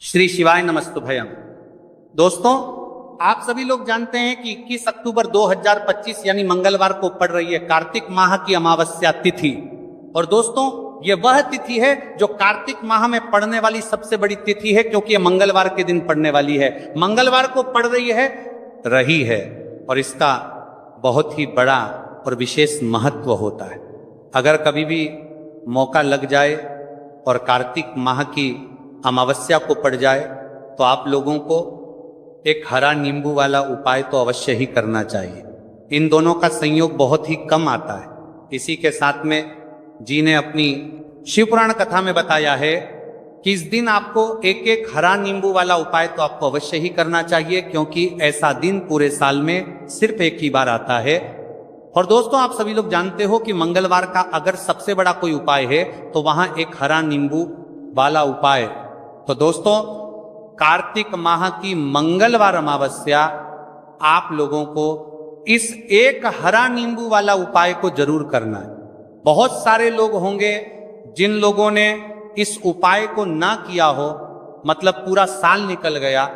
श्री शिवाय नमस्तुभयम। दोस्तों, आप सभी लोग जानते हैं कि 21 अक्टूबर 2025 यानी मंगलवार को पड़ रही है कार्तिक माह की अमावस्या तिथि। और दोस्तों, ये वह तिथि है जो कार्तिक माह में पड़ने वाली सबसे बड़ी तिथि है, क्योंकि ये मंगलवार के दिन पड़ने वाली है। मंगलवार को पड़ रही है और इसका बहुत ही बड़ा और विशेष महत्व होता है। अगर कभी भी मौका लग जाए और कार्तिक माह की अमावस्या को पड़ जाए तो आप लोगों को एक हरा नींबू वाला उपाय तो अवश्य ही करना चाहिए। इन दोनों का संयोग बहुत ही कम आता है। इसी के साथ में जी ने अपनी शिवपुराण कथा में बताया है कि इस दिन आपको एक एक हरा नींबू वाला उपाय तो आपको अवश्य ही करना चाहिए, क्योंकि ऐसा दिन पूरे साल में सिर्फ एक ही बार आता है। और दोस्तों, आप सभी लोग जानते हो कि मंगलवार का अगर सबसे बड़ा कोई उपाय है तो वहां एक हरा नींबू वाला उपाय। तो दोस्तों, कार्तिक माह की मंगलवार अमावस्या आप लोगों को इस एक हरा नींबू वाला उपाय को जरूर करना है। बहुत सारे लोग होंगे जिन लोगों ने इस उपाय को ना किया हो, मतलब पूरा साल निकल गया,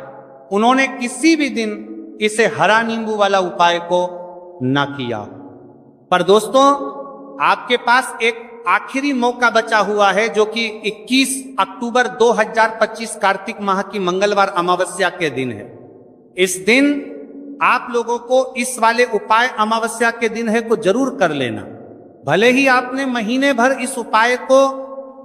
उन्होंने किसी भी दिन इसे हरा नींबू वाला उपाय को ना किया। पर दोस्तों, आपके पास एक आखिरी मौका बचा हुआ है, जो कि 21 अक्टूबर 2025 कार्तिक माह की मंगलवार अमावस्या के दिन है। इस दिन आप लोगों को इस वाले उपाय अमावस्या के दिन है को जरूर कर लेना। भले ही आपने महीने भर इस उपाय को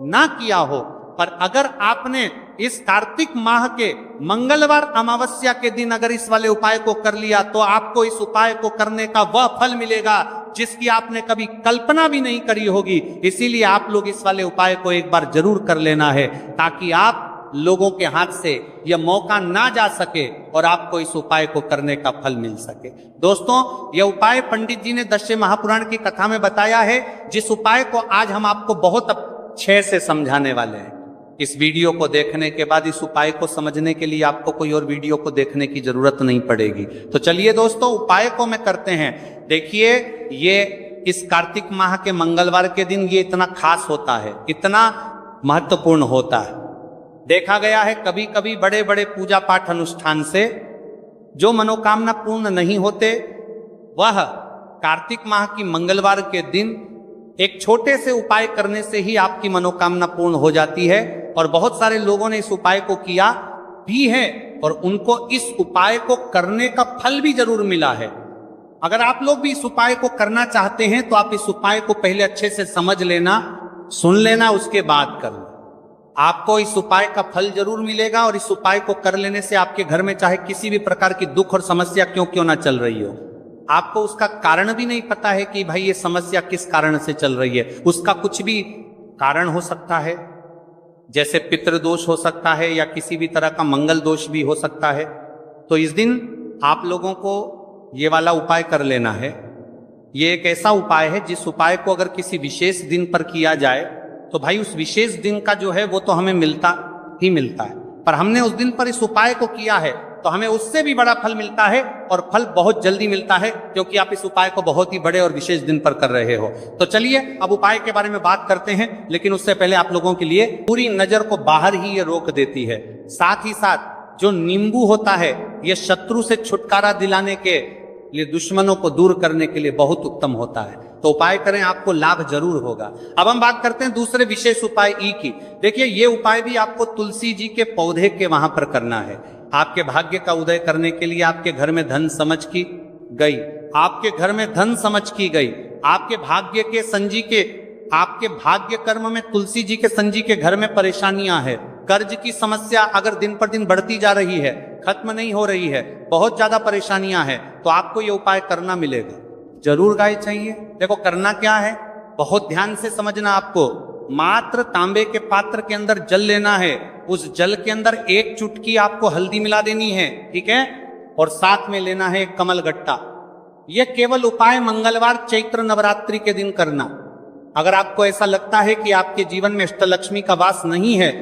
ना किया हो, पर अगर आपने इस कार्तिक माह के मंगलवार अमावस्या के दिन अगर इस वाले उपाय को कर लिया तो आपको इस उपाय को करने का वह फल मिलेगा जिसकी आपने कभी कल्पना भी नहीं करी होगी। इसीलिए आप लोग इस वाले उपाय को एक बार जरूर कर लेना है, ताकि आप लोगों के हाथ से यह मौका ना जा सके और आपको इस उपाय को करने का फल मिल सके। दोस्तों, यह उपाय पंडित जी ने दश महापुराण की कथा में बताया है, जिस उपाय को आज हम आपको बहुत अच्छे से समझाने वाले हैं। इस वीडियो को देखने के बाद इस उपाय को समझने के लिए आपको कोई और वीडियो को देखने की जरूरत नहीं पड़ेगी। तो चलिए दोस्तों, उपाय को मैं करते हैं। देखिए, ये इस कार्तिक माह के मंगलवार के दिन ये इतना खास होता है, इतना महत्वपूर्ण होता है। देखा गया है कभी कभी बड़े बड़े पूजा पाठ अनुष्ठान से जो मनोकामना पूर्ण नहीं होते, वह कार्तिक माह की मंगलवार के दिन एक छोटे से उपाय करने से ही आपकी मनोकामना पूर्ण हो जाती है। और बहुत सारे लोगों ने इस उपाय को किया भी है और उनको इस उपाय को करने का फल भी जरूर मिला है। अगर आप लोग भी इस उपाय को करना चाहते हैं तो आप इस उपाय को पहले अच्छे से समझ लेना, सुन लेना, उसके बाद करना। आपको इस उपाय का फल जरूर मिलेगा। और इस उपाय को कर लेने से आपके घर में चाहे किसी भी प्रकार की दुख और समस्या क्यों ना चल रही हो, आपको उसका कारण भी नहीं पता है कि भाई ये समस्या किस कारण से चल रही है, उसका कुछ भी कारण हो सकता है, जैसे पितृदोष हो सकता है या किसी भी तरह का मंगल दोष भी हो सकता है। तो इस दिन आप लोगों को ये वाला उपाय कर लेना है। ये एक ऐसा उपाय है जिस उपाय को अगर किसी विशेष दिन पर किया जाए तो भाई उस विशेष दिन का जो है वो तो हमें मिलता ही मिलता है, पर हमने उस दिन पर इस उपाय को किया है तो हमें उससे भी बड़ा फल मिलता है, और फल बहुत जल्दी मिलता है, क्योंकि आप इस उपाय को बहुत ही बड़े और विशेष दिन पर कर रहे हो। तो चलिए अब उपाय के बारे में बात करते हैं, लेकिन उससे पहले आप लोगों के लिए पूरी नजर को बाहर ही ये रोक देती है। साथ ही साथ जो नींबू होता है ये शत्रु से छुटकारा दिलाने के लिए, दुश्मनों को दूर करने के लिए बहुत उत्तम होता है। तो उपाय करें, आपको लाभ जरूर होगा। अब हम बात करते हैं दूसरे विशेष उपाय ई की। देखिए, ये उपाय भी आपको तुलसी जी के पौधे के वहां पर करना है। आपके भाग्य का उदय करने के लिए आपके घर में धन समझ की गई, आपके घर में धन समझ की गई, आपके भाग्य के संजी के, आपके भाग्य कर्म में तुलसी जी के संजी के घर में परेशानियां है, कर्ज की समस्या अगर दिन पर दिन बढ़ती जा रही है, खत्म नहीं हो रही है, बहुत ज्यादा परेशानियां हैं, तो आपको ये उपाय करना मिलेगा। जरूर गाय चाहिए। देखो करना क्या है, बहुत ध्यान से समझना। आपको मात्र तांबे के पात्र के अंदर जल लेना है, उस जल के अंदर एक चुटकी आपको हल्दी मिला देनी है, ठीक है, और साथ में लेना है एक कमल गट्टा। यह केवल उपाय मंगलवार चैत्र नवरात्रि के दिन करना। अगर आपको ऐसा लगता है कि आपके जीवन में अष्टलक्ष्मी का वास नहीं है,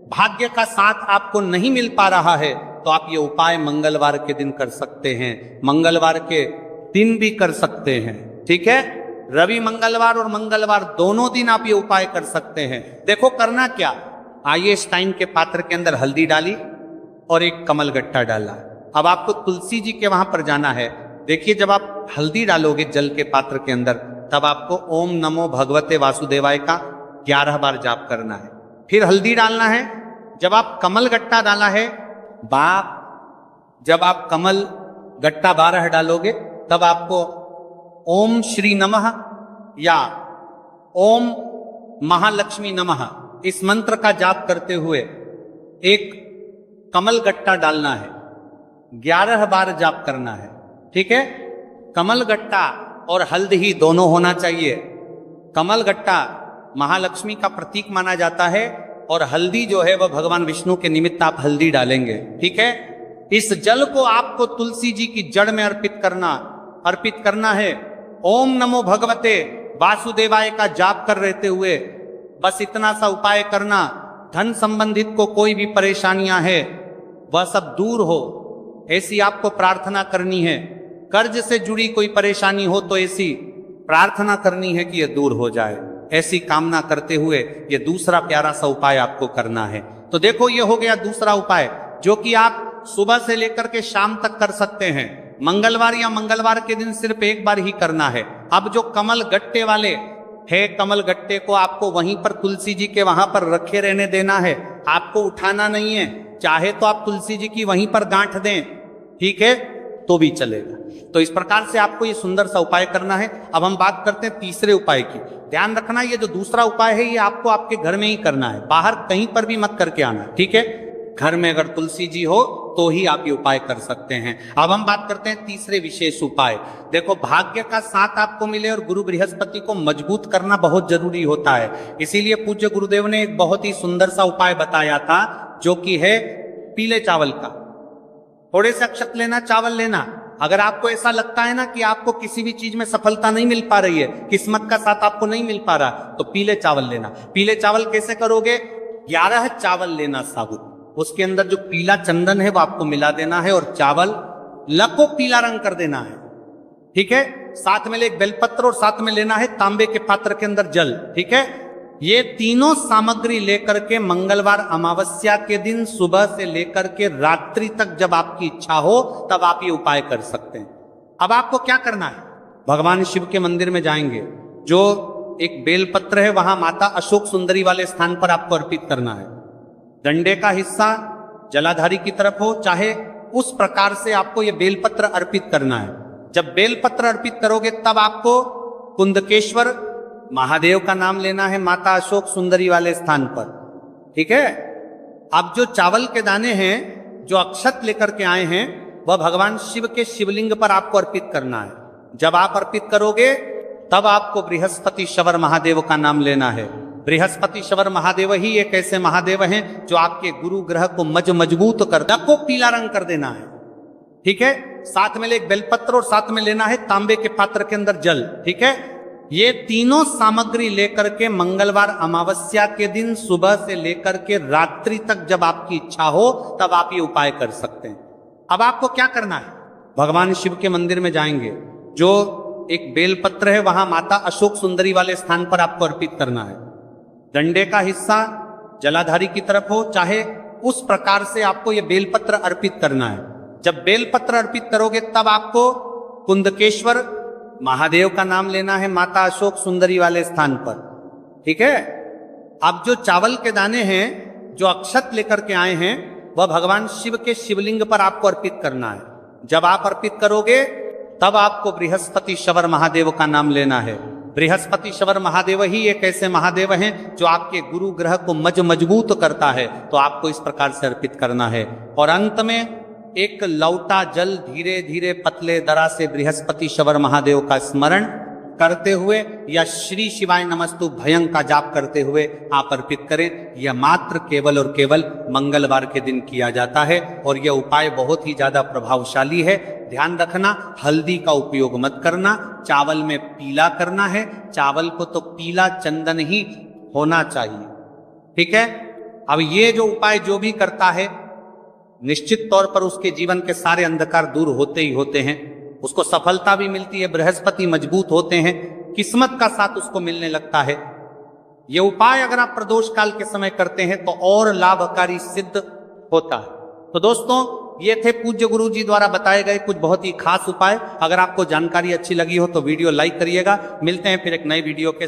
भाग्य का साथ आपको नहीं मिल पा रहा है, तो आप ये उपाय मंगलवार के दिन कर सकते हैं, मंगलवार के दिन भी कर सकते हैं, ठीक है। रवि मंगलवार और मंगलवार दोनों दिन आप ये उपाय कर सकते हैं। देखो करना क्या, आइंस्टाइन के पात्र के अंदर हल्दी डाली और एक कमल गट्टा डाला। अब आपको तुलसी जी के वहां पर जाना है। देखिए, जब आप हल्दी डालोगे जल के पात्र के अंदर, तब आपको ओम नमो भगवते वासुदेवाय का 11 बार जाप करना है। फिर हल्दी डालना है। जब आप कमल गट्टा डाला है, जब आप कमल गट्टा 12 डालोगे, तब आपको ओम श्री नमः या ओम महालक्ष्मी नमः इस मंत्र का जाप करते हुए एक कमल गट्टा डालना है, 11 बार जाप करना है। ठीक है, कमल गट्टा और हल्दी दोनों होना चाहिए। कमल गट्टा महालक्ष्मी का प्रतीक माना जाता है और हल्दी जो है वह भगवान विष्णु के निमित्त आप हल्दी डालेंगे। ठीक है, इस जल को आपको तुलसी जी की जड़ में अर्पित करना है। ओम नमो भगवते वासुदेवाय का जाप कर रहते हुए बस इतना सा उपाय करना, धन संबंधित को कोई भी परेशानियां है वह सब दूर हो, ऐसी आपको प्रार्थना करनी है। कर्ज से जुड़ी कोई परेशानी हो तो ऐसी प्रार्थना करनी है कि यह दूर हो जाए। ऐसी कामना करते हुए यह दूसरा प्यारा सा उपाय आपको करना है। तो देखो, यह हो गया दूसरा उपाय, जो कि आप सुबह से लेकर के शाम तक कर सकते हैं। मंगलवार या मंगलवार के दिन सिर्फ एक बार ही करना है। अब जो कमल गट्टे वाले है, कमल गट्टे को आपको वहीं पर तुलसी जी के वहां पर रखे रहने देना है, आपको उठाना नहीं है। चाहे तो आप तुलसी जी की वहीं पर गांठ दें, ठीक है, तो भी चलेगा। तो इस प्रकार से आपको ये सुंदर सा उपाय करना है। अब हम बात करते हैं तीसरे उपाय की। ध्यान रखना, ये जो दूसरा उपाय है ये आपको आपके घर में ही करना है, बाहर कहीं पर भी मत करके आना। ठीक है, घर में अगर तुलसी जी हो तो ही आप ये उपाय कर सकते हैं। अब हम बात करते हैं तीसरे विशेष उपाय। देखो, भाग्य का साथ आपको मिले और गुरु बृहस्पति को मजबूत करना बहुत जरूरी होता है। इसीलिए पूज्य गुरुदेव ने एक बहुत ही सुंदर सा उपाय बताया था, जो कि है पीले चावल का। थोड़े से अक्षत लेना, चावल लेना। अगर आपको ऐसा लगता है ना कि आपको किसी भी चीज में सफलता नहीं मिल पा रही है, किस्मत का साथ आपको नहीं मिल पा रहा, तो पीले चावल लेना। पीले चावल कैसे करोगे? 11 चावल लेना साबुत, उसके अंदर जो पीला चंदन है वो आपको मिला देना है और चावल लको पीला रंग कर देना है। ठीक है, साथ में ले एक बेलपत्र और साथ में लेना है तांबे के पात्र के अंदर जल। ठीक है, ये तीनों सामग्री लेकर के मंगलवार अमावस्या के दिन सुबह से लेकर के रात्रि तक जब आपकी इच्छा हो तब आप ये उपाय कर सकते हैं। अब आपको क्या करना है? भगवान शिव के मंदिर में जाएंगे, जो एक बेलपत्र है वहां माता अशोक सुंदरी वाले स्थान पर आपको अर्पित करना है। डंडे का हिस्सा जलाधारी की तरफ हो, चाहे उस प्रकार से आपको यह बेलपत्र अर्पित करना है। जब बेलपत्र अर्पित करोगे तब आपको कुंदकेश्वर महादेव का नाम लेना है माता अशोक सुंदरी वाले स्थान पर। ठीक है, अब जो चावल के दाने हैं, जो अक्षत लेकर के आए हैं, वह भगवान शिव के शिवलिंग पर आपको अर्पित करना है। जब आप अर्पित करोगे तब आपको बृहस्पति शवर महादेव का नाम लेना है। बृहस्पति शवर महादेव ही एक ऐसे महादेव हैं जो आपके गुरु ग्रह को मजबूत कर को पीला रंग कर देना है। ठीक है, साथ में ले एक बेलपत्र और साथ में लेना है तांबे के पात्र के अंदर जल। ठीक है, ये तीनों सामग्री लेकर के मंगलवार अमावस्या के दिन सुबह से लेकर के रात्रि तक जब आपकी इच्छा हो तब आप ये उपाय कर सकते हैं। अब आपको क्या करना है? भगवान शिव के मंदिर में जाएंगे, जो एक बेलपत्र है वहां माता अशोक सुंदरी वाले स्थान पर आपको अर्पित करना है। डंडे का हिस्सा जलाधारी की तरफ हो, चाहे उस प्रकार से आपको यह बेलपत्र अर्पित करना है। जब बेलपत्र अर्पित करोगे तब आपको कुंदकेश्वर महादेव का नाम लेना है माता अशोक सुंदरी वाले स्थान पर। ठीक है, अब जो चावल के दाने हैं, जो अक्षत लेकर के आए हैं, वह भगवान शिव के शिवलिंग पर आपको अर्पित करना है। जब आप अर्पित करोगे तब आपको बृहस्पति शवर महादेव का नाम लेना है। बृहस्पति शवर महादेव ही एक ऐसे महादेव हैं जो आपके गुरु ग्रह को मजबूत करता है, तो आपको इस प्रकार से अर्पित करना है। और अंत में एक लौटा जल धीरे धीरे पतले दरा से बृहस्पति शवर महादेव का स्मरण करते हुए या श्री शिवाय नमस्तु भयं का जाप करते हुए आप अर्पित करें। यह मात्र केवल और केवल मंगलवार के दिन किया जाता है और यह उपाय बहुत ही ज्यादा प्रभावशाली है। ध्यान रखना, हल्दी का उपयोग मत करना, चावल में पीला करना है। चावल को तो पीला चंदन ही होना चाहिए। ठीक है, अब ये जो उपाय जो भी करता है, निश्चित तौर पर उसके जीवन के सारे अंधकार दूर होते ही होते हैं, उसको सफलता भी मिलती है, बृहस्पति मजबूत होते हैं, किस्मत का साथ उसको मिलने लगता है। ये उपाय अगर आप प्रदोष काल के समय करते हैं तो और लाभकारी सिद्ध होता है। तो दोस्तों, ये थे पूज्य गुरु जी द्वारा बताए गए कुछ बहुत ही खास उपाय। अगर आपको जानकारी अच्छी लगी हो तो वीडियो लाइक करिएगा। मिलते हैं फिर एक नई वीडियो के